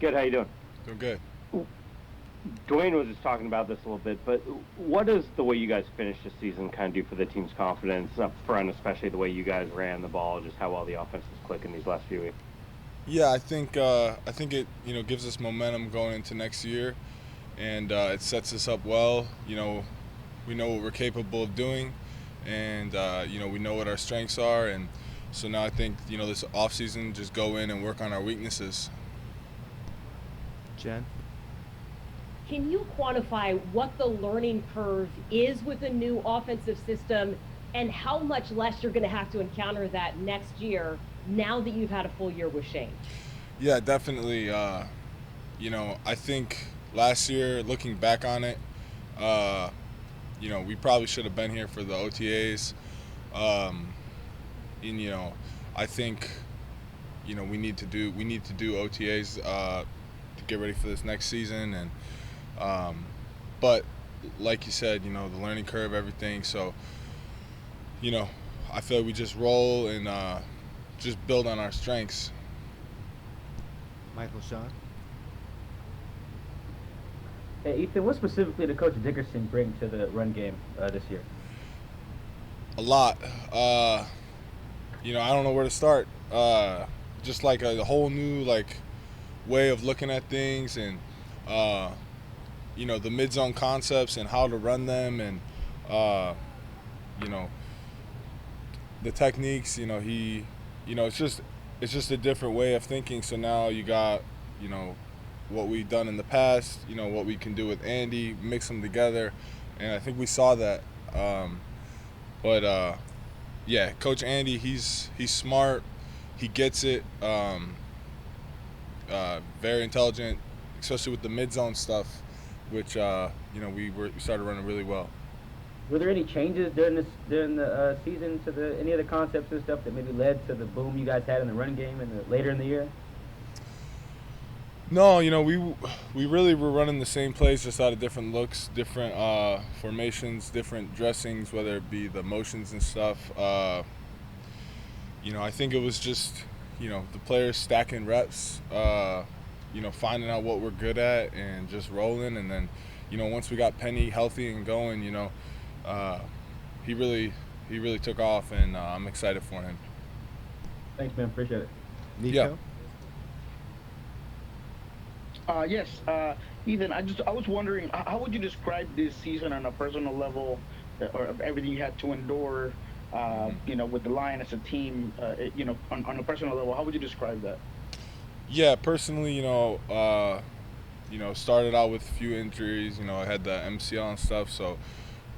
Good. How you doing? Doing good. Dwayne was just talking about this a little bit, but what does the way you guys finished the season kind of do for the team's confidence up front, especially the way you guys ran the ball, just how well the offense is clicking these last few weeks? Yeah, I think it gives us momentum going into next year, and it sets us up well. We know what we're capable of doing, and we know what our strengths are, and so now I think this offseason just go in and work on our weaknesses. Jen? Can you quantify what the learning curve is with a new offensive system and how much less you're going to have to encounter that next year now that you've had a full year with Shane? Yeah, definitely. I think last year, looking back on it, uh, we probably should have been here for the OTAs. Um, and I think we need to do OTAs to get ready for this next season, and but like you said, the learning curve, everything. So you know, I feel like we just roll and just build on our strengths. Michael Sean? Hey, Ethan, what specifically did Coach Dickerson bring to the run game this year? A lot. I don't know where to start. Just like a whole new way of looking at things, and uh, the mid zone concepts and how to run them, and uh, you know the techniques. It's just a different way of thinking. So now you got you know what we've done in the past. What we can do with Andy, mix them together, and I think we saw that. But yeah, Coach Andy, he's smart. He gets it. Very intelligent, especially with the mid zone stuff, which we started running really well. Were there any changes during the season to any of the concepts and stuff that maybe led to the boom you guys had in the run game later in the year? No, we really were running the same plays, just out of different looks, different formations, different dressings, whether it be the motions and stuff. I think it was just the players stacking reps, finding out what we're good at and just rolling. And then once we got Penny healthy and going, uh, he really took off, and I'm excited for him. Thanks, man. Appreciate it. Yeah. Nico? Yes, Ethan. I was wondering, how would you describe this season on a personal level, or everything you had to endure, with the Lion as a team, on a personal level? How would you describe that? Yeah, personally, started out with a few injuries. I had the MCL and stuff, so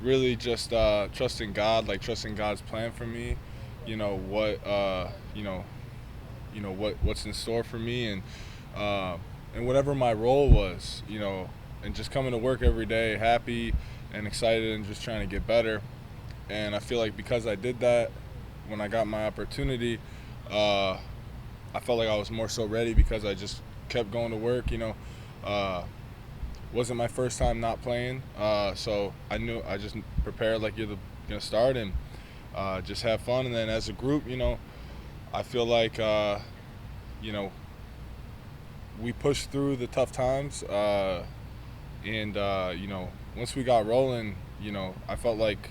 really just trusting God, like trusting God's plan for me. What what's in store for me, uh, and whatever my role was, and just coming to work every day happy and excited and just trying to get better. And I feel like because I did that, when I got my opportunity, uh, I felt like I was more so ready because I just kept going to work. Uh, wasn't my first time not playing, so I knew I just prepared like you're gonna start, and just have fun. And then as a group, I feel like you know we pushed through the tough times, and once we got rolling, I felt like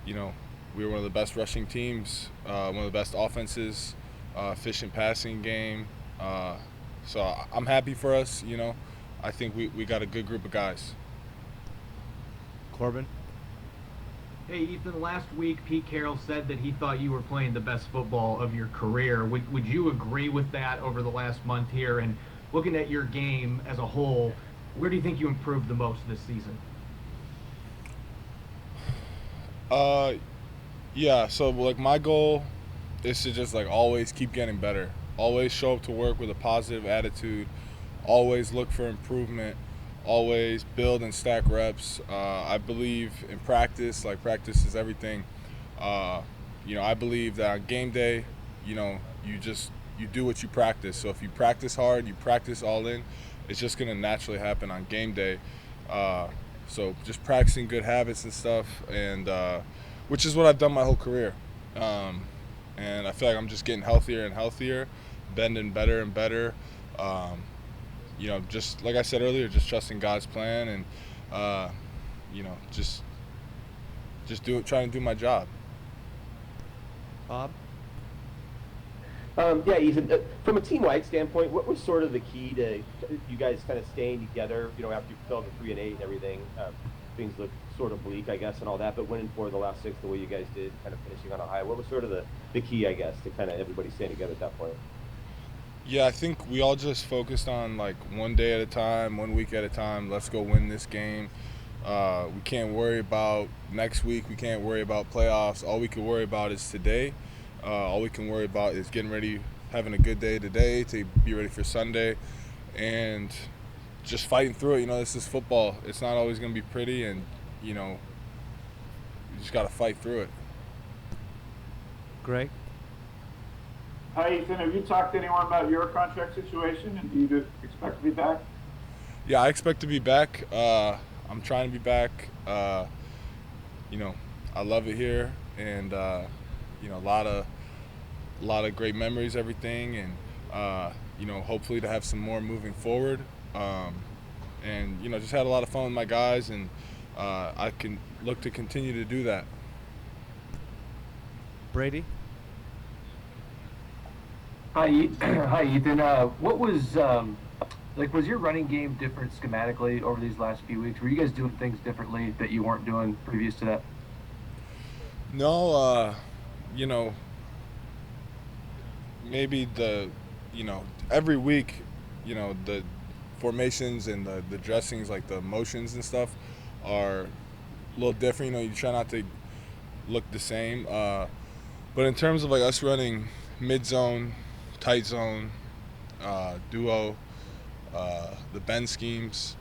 you know we were one of the best rushing teams, one of the best offenses, efficient passing game. So I'm happy for us. I think we got a good group of guys. Corbin? Hey, Ethan, last week Pete Carroll said that he thought you were playing the best football of your career. Would you agree with that over the last month here? And looking at your game as a whole, where do you think you improved the most this season? Uh, yeah. So like my goal is to just like always keep getting better. Always show up to work with a positive attitude. Always look for improvement. Always build and stack reps. I believe in practice. Like practice is everything. I believe that on game day, you do what you practice. So if you practice hard, you practice all in, it's just gonna naturally happen on game day. So just practicing good habits and stuff, and which is what I've done my whole career. And I feel like I'm just getting healthier and healthier, bending better and better. Um, just like I said earlier, just trusting God's plan and, just trying to do my job. Bob? Yeah, Ethan, from a team-wide standpoint, what was sort of the key to you guys kind of staying together, after you fell to 3-8 and everything? Things looked sort of bleak, I guess, and all that, but winning for the last 6 the way you guys did, kind of finishing on a high. What was sort of the key, I guess, to kind of everybody staying together at that point? Yeah, I think we all just focused on like one day at a time, 1 week at a time. Let's go win this game. We can't worry about next week. We can't worry about playoffs. All we can worry about is today. All we can worry about is getting ready, having a good day today to be ready for Sunday, and just fighting through it. This is football. It's not always going to be pretty, and, you just got to fight through it. Greg? Hi, Ethan. Have you talked to anyone about your contract situation, and do you expect to be back? Yeah, I expect to be back. I'm trying to be back. I love it here, and a lot of great memories, everything, and hopefully to have some more moving forward. And just had a lot of fun with my guys, and I can look to continue to do that. Brady? Hi, Ethan. What was was your running game different schematically over these last few weeks? Were you guys doing things differently that you weren't doing previous to that? No, maybe every week, the formations and the dressings, like the motions and stuff, are a little different. You try not to look the same. But in terms of like us running mid-zone, tight zone, duo, the bend schemes,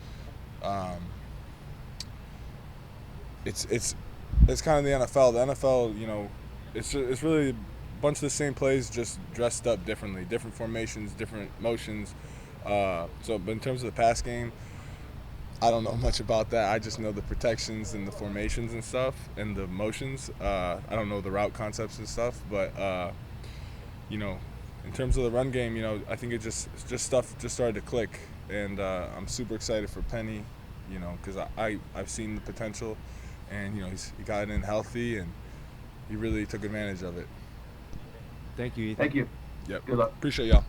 it's kind of the NFL. The NFL, it's really a bunch of the same plays, just dressed up differently, different formations, different motions. But in terms of the pass game, I don't know much about that. I just know the protections and the formations and stuff and the motions. I don't know the route concepts and stuff, but in terms of the run game, I think it's just stuff just started to click, and I'm super excited for Penny, because I've seen the potential, and he got in healthy, and he really took advantage of it. Thank you, Ethan. Thank you. Yep. Good luck. Appreciate y'all.